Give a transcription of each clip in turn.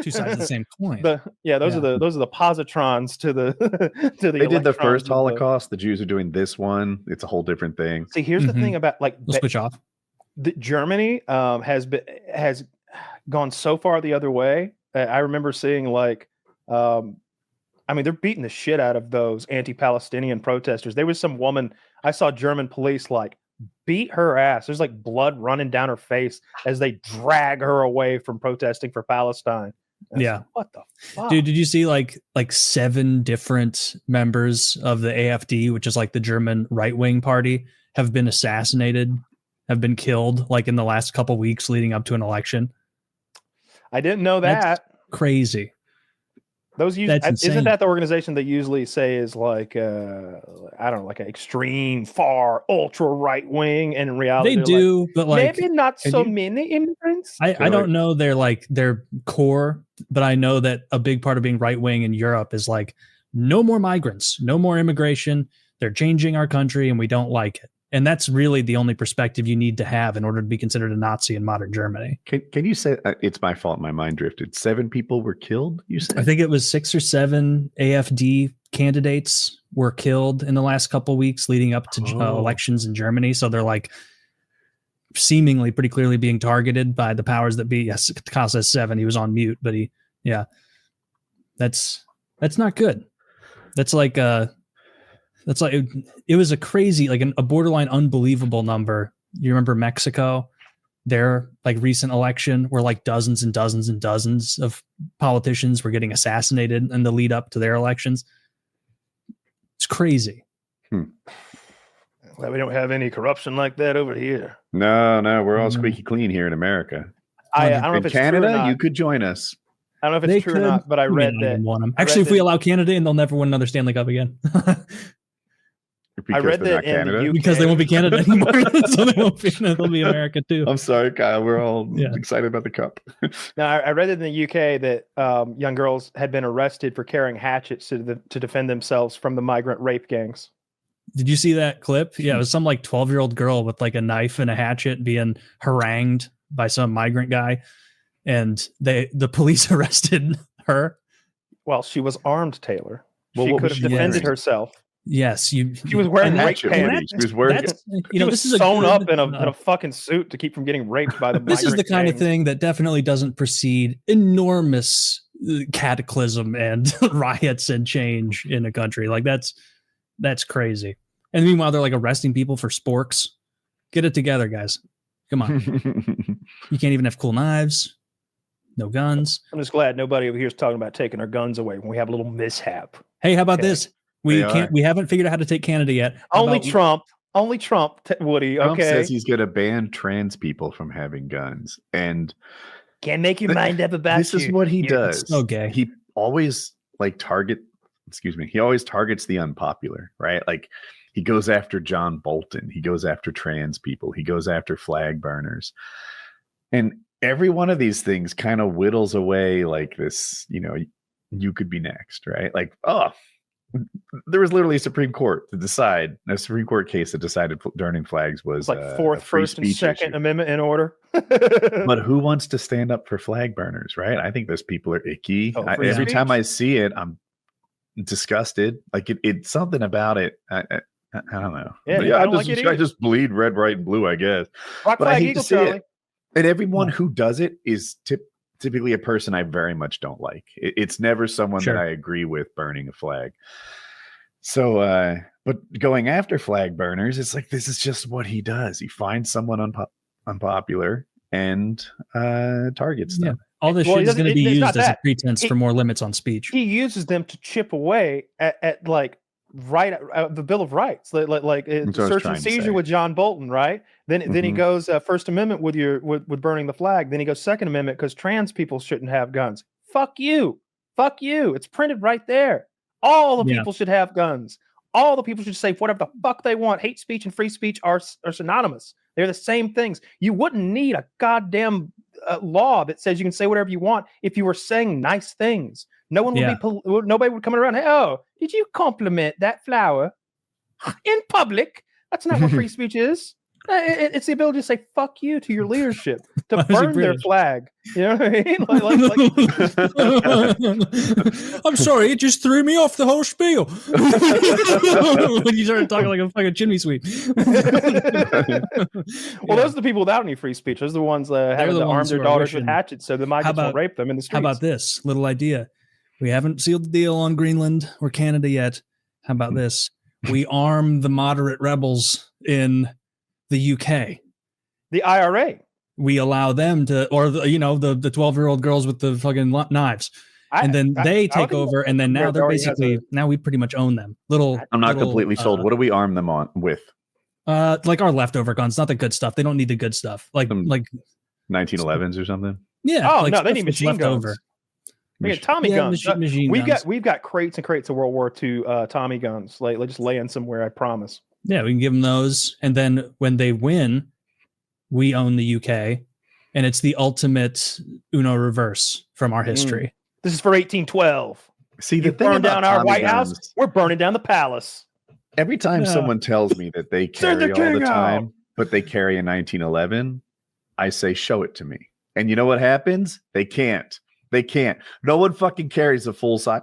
Two sides of the same coin. Those are the positrons to the to the. They did the first Holocaust. The Jews are doing this one. It's a whole different thing. See, here's the thing about we'll switch off. Germany has gone so far the other way. I remember seeing they're beating the shit out of those anti-Palestinian protesters. There was some woman I saw German police beat her ass. There's blood running down her face as they drag her away from protesting for Palestine. What the fuck? Dude, did you see like 7 different members of the AfD, which is the German right-wing party, have been assassinated, have been killed in the last couple weeks leading up to an election? I didn't know that. That's crazy. Isn't that the organization that usually say is an extreme, far, ultra right wing, and in reality they do, but maybe not so many immigrants. I don't know their core, but I know that a big part of being right wing in Europe is no more migrants, no more immigration. They're changing our country, and we don't like it. And that's really the only perspective you need to have in order to be considered a Nazi in modern Germany. Can you say it's my fault? My mind drifted. 7 people were killed. You said? I think it was 6 or 7 AfD candidates were killed in the last couple of weeks leading up to elections in Germany. So they're seemingly pretty clearly being targeted by the powers that be. Yes, Kyle says 7. He was on mute, but that's not good. It was a crazy, a borderline unbelievable number. You remember Mexico, their recent election where dozens and dozens and dozens of politicians were getting assassinated in the lead up to their elections. It's crazy. Well, we don't have any corruption like that over here. No, we're all squeaky clean here in America. I don't know if in it's Canada, true or not. you could join us. I don't know if it's true or not, but I read that. Actually, if we allow Canada in, they'll never win another Stanley Cup again. I read that in the UK. Because they won't be Canada anymore, so they'll be America too. I'm sorry, Kyle. We're all excited about the cup. Now, I read it in the UK that young girls had been arrested for carrying hatchets to defend themselves from the migrant rape gangs. Did you see that clip? Yeah, it was some 12-year-old girl with a knife and a hatchet being harangued by some migrant guy, and the police arrested her. Well, she was armed, Taylor. She could have defended herself. Yes, she was wearing rape pants. She was wearing. This is sewn up in a fucking suit to keep from getting raped by the. This is the kind of thing that definitely doesn't precede enormous cataclysm and riots and change in a country. That's crazy. And meanwhile, they're arresting people for sporks. Get it together, guys. Come on. You can't even have cool knives. No guns. I'm just glad nobody over here is talking about taking our guns away when we have a little mishap. Hey, how about this? We haven't figured out how to take Canada yet. Only Trump, Woody. Trump says he's going to ban trans people from having guns, and can't make your mind up about this. Is what he does. Okay, he always targets the unpopular, right? He goes after John Bolton. He goes after trans people. He goes after flag burners, and every one of these things kind of whittles away this. You could be next, right? There was literally a Supreme Court case that decided burning flags was fourth, first, and second Amendment in order. But who wants to stand up for flag burners, right? I think those people are icky. Every time I see it, I'm disgusted. It's something about it. I don't know. I just bleed red, white, and blue, I guess. Rock but flag, I hate Eagle, to see Charlie. it. And everyone who does it is typically a person I very much don't like. It's never someone that I agree with burning a flag. So, but going after flag burners, it's this is just what he does. He finds someone unpopular and targets them. All this shit is going to be used as a pretense for more limits on speech. He uses them to chip away at the Bill of Rights, search and seizure with John Bolton, right? Then he goes First Amendment with burning the flag. Then he goes Second Amendment because trans people shouldn't have guns. Fuck you. It's printed right there. All the people should have guns. All the people should say whatever the fuck they want. Hate speech and free speech are synonymous. They're the same things. You wouldn't need a goddamn law that says you can say whatever you want if you were saying nice things. No one would nobody would come around. Hey, oh, did you compliment that flower in public? That's not what free speech is. It's the ability to say "fuck you" to your leadership, to burn their flag. You know what I mean? I'm sorry, it just threw me off the whole spiel. When you started talking like a fucking chimney sweep. Well, those are the people without any free speech. Those are the ones having to arm their daughters with hatchets so the migrants won't rape them in the streets. How about this little idea? We haven't sealed the deal on Greenland or Canada yet. How about this? We arm the moderate rebels in the UK. The IRA. We allow them to, or the 12-year-old girls with the fucking knives, and then they take over, and then now they're basically now we pretty much own them. I'm not completely sold. What do we arm them on with? Like our leftover guns, not the good stuff. They don't need the good stuff, like 1911s or something. Yeah. Oh no, they need machine guns. We got Tommy guns. We've got crates and crates of World War II Tommy guns. Like just laying somewhere. I promise. Yeah, we can give them those, and then when they win, we own the UK, and it's the ultimate Uno reverse from our history. This is for 1812. See, the thing burn down our White House, we're burning down the palace. Every time someone tells me that they carry all the time, but they carry a 1911, I say, show it to me. And you know what happens? They can't. No one fucking carries a full-size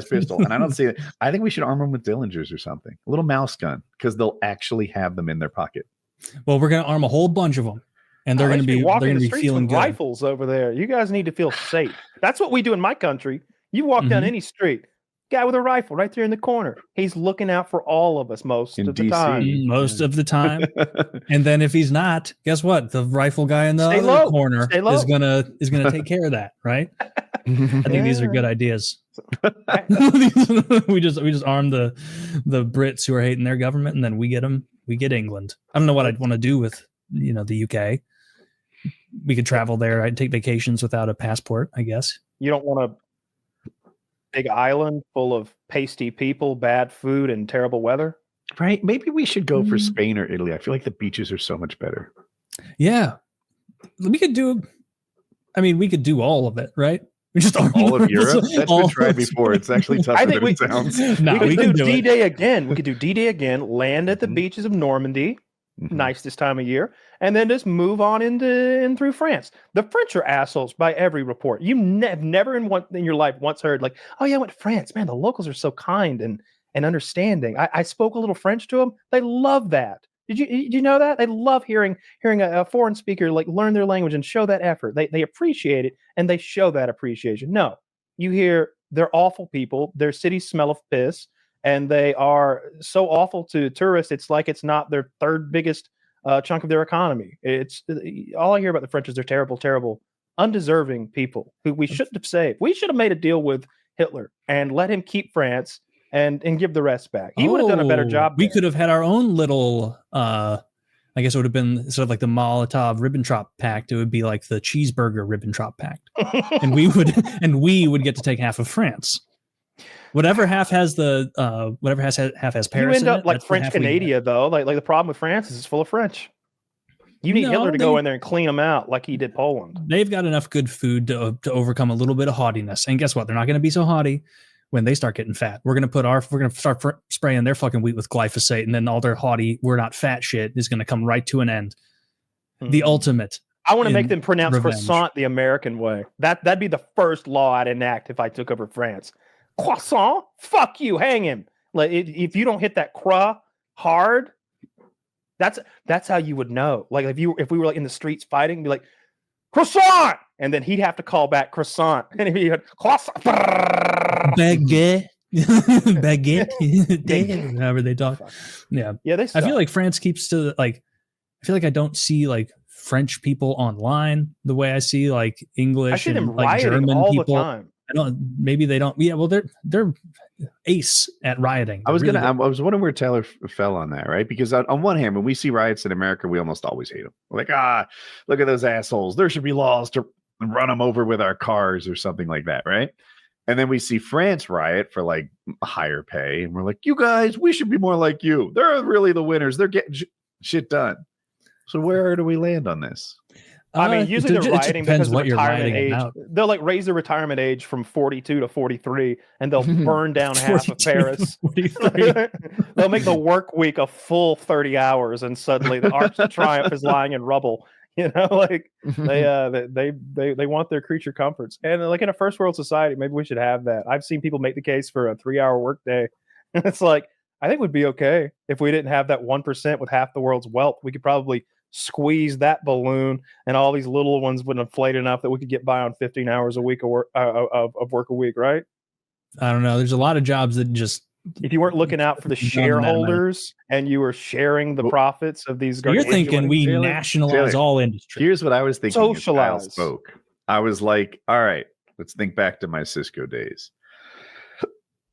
pistol. And I don't see it. I think we should arm them with Dillingers or something. A little mouse gun, because they'll actually have them in their pocket. Well, we're going to arm a whole bunch of them. And they're going to be feeling good. Rifles over there. You guys need to feel safe. That's what we do in my country. You walk down any street, guy with a rifle right there in the corner. He's looking out for all of us most of the time. Most of the time. And then if he's not, guess what? The rifle guy in the other corner is gonna take care of that, right? I think these are good ideas. we just arm the Brits who are hating their government, and then we get England. I don't know what I'd want to do with the UK. We could travel there. I'd take vacations without a passport, I guess. You don't want a big island full of pasty people, bad food, and terrible weather, right? Maybe we should go for Spain or Italy. I feel like the beaches are so much better. Yeah, we could do all of it, right? We just all of Europe. That's been tried before. It's actually tougher than it sounds. We could do D-Day again. We could do D-Day again. Land at the beaches of Normandy. Nice this time of year, and then just move on in through France. The French are assholes by every report. You have never in your life once heard like, oh yeah, I went to France. Man, the locals are so kind and understanding. I spoke a little French to them. They love that. Did you know that? They love hearing a foreign speaker like learn their language and show that effort. They appreciate it, and they show that appreciation. No, you hear they're awful people. Their cities smell of piss. And they are so awful to tourists. It's like it's not their third biggest chunk of their economy. It's all I hear about the French is they're terrible, terrible, undeserving people who we shouldn't have saved. We should have made a deal with Hitler and let him keep France and give the rest back. He would have done a better job. We could have had our own little. I guess it would have been sort of like the Molotov-Ribbentrop Pact. It would be like the cheeseburger Ribbentrop Pact, and we would get to take half of France. Whatever half has half has Paris. You end up like French Canada though. Like the problem with France is it's full of French. You need Hitler to go in there and clean them out like he did Poland. They've got enough good food to overcome a little bit of haughtiness. And guess what? They're not going to be so haughty when they start getting fat. We're going to start spraying their fucking wheat with glyphosate, and then all their haughty, we're not fat shit is going to come right to an end. The ultimate. I want to make them pronounce croissant the American way. That'd be the first law I'd enact if I took over France. Croissant? Fuck you, hang him. Like if you don't hit that croix hard, that's how you would know. Like if we were like in the streets fighting, be like croissant, and then he'd have to call back croissant, and if he had croissant, baguette, however they talk. Yeah. I feel like France keeps to like. I feel like I don't see like French people online the way I see like English. I see them and like German all people. The time. Maybe they don't. Yeah, well, they're ace at rioting. I was wondering where Taylor fell on that, right? Because on one hand, when we see riots in America, we almost always hate them. We're like, look at those assholes. There should be laws to run them over with our cars or something like that, right? And then we see France riot for like higher pay, and we're like, you guys, we should be more like you. They're really the winners. They're getting shit done. So where do we land on this? I mean, usually they're rioting because of retirement age. About. They'll like raise the retirement age from 42 to 43, and they'll burn down half of Paris. They'll make the work week a full 30 hours, and suddenly the Arch of Triumph is lying in rubble. You know, like they want their creature comforts, and like in a first world society, maybe we should have that. I've seen people make the case for a 3-hour workday, and it's like I think it would be okay if we didn't have that 1% with half the world's wealth. We could probably squeeze that balloon, and all these little ones would inflate enough that we could get by on 15 hours a week of work a week, right? I don't know. There's a lot of jobs that just, if you weren't looking out for the shareholders and you were sharing the profits of these, you're thinking we nationalize all industry. Here's what I was thinking. Socialize. Spoke. I was like, all right, let's think back to my Cisco days.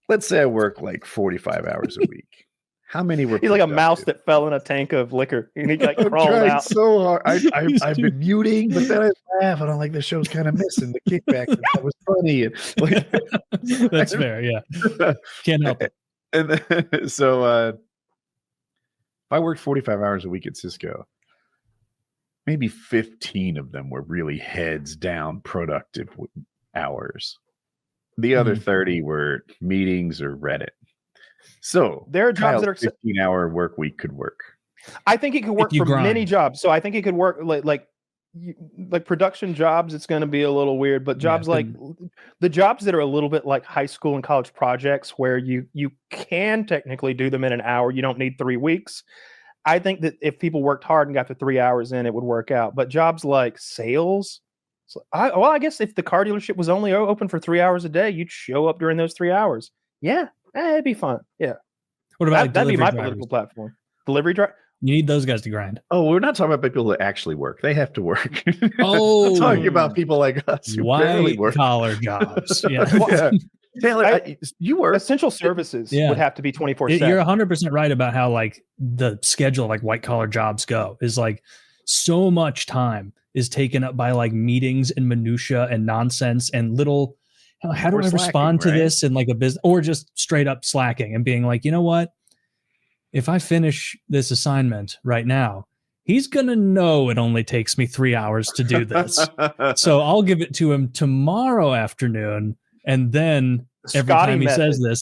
Let's say I work like 45 hours a week. How many were? He's like a mouse that fell in a tank of liquor. And he like crawled out so hard. I've been muting, but then I laugh and I'm like, the show's kind of missing the kickback. That was funny. And like, that's fair. Yeah, can't help it. And then, so if I worked 45 hours a week at Cisco, maybe 15 of them were really heads down productive hours. The other 30 were meetings or Reddit. So there are jobs that are 15-hour work week could work. I think it could work for many jobs. So I think it could work like production jobs. It's going to be a little weird, but jobs like the jobs that are a little bit like high school and college projects where you can technically do them in an hour. You don't need 3 weeks. I think that if people worked hard and got the 3 hours in, it would work out. But jobs like sales, I guess if the car dealership was only open for 3 hours a day, you'd show up during those 3 hours. Yeah. It'd be fun. Yeah. What about that'd be my drivers? political platform. Delivery driver. You need those guys to grind. Oh, we're not talking about people that actually work. They have to work. Oh, I'm talking about people like us who barely work. White-collar jobs. Yeah. Yeah. Taylor, you work. Essential services would have to be 24/7. You're 100% right about how like the schedule, like white-collar jobs go, is like so much time is taken up by like meetings and minutia and nonsense and little. How do I respond to this in like a business, or just straight up slacking and being like, you know what? If I finish this assignment right now, he's going to know it only takes me 3 hours to do this. So I'll give it to him tomorrow afternoon. And then every time he says this,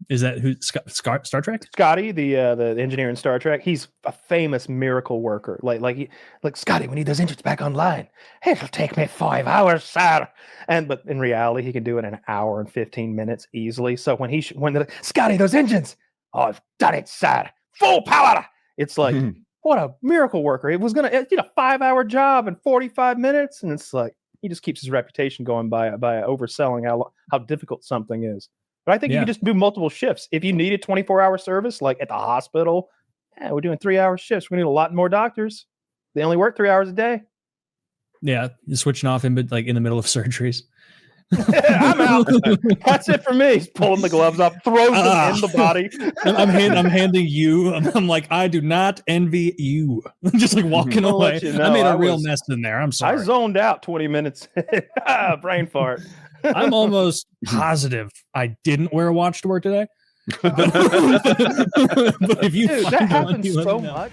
is that who? Star Trek? Scotty, the engineer in Star Trek. He's a famous miracle worker. Like Scotty, we need those engines back online. It'll take me 5 hours, sir. But in reality, he can do it in an hour and 15 minutes easily. So when Scotty, those engines, I've done it, sir. Full power. It's like what a miracle worker. It was gonna a 5-hour job in 45 minutes, and it's like he just keeps his reputation going by overselling how difficult something is. But I think you can just do multiple shifts. If you needed 24-hour service, like at the hospital, we're doing 3-hour shifts. We need a lot more doctors. They only work 3 hours a day. Yeah, you're switching off in the middle of surgeries. I'm out. That's it for me. He's pulling the gloves off, throws them in the body. I'm handing you. I'm like, I do not envy you. I'm just like walking away. I made a real mess in there. I'm sorry. I zoned out 20 minutes. Brain fart. I'm almost positive I didn't wear a watch to work today. But if you that happens so much.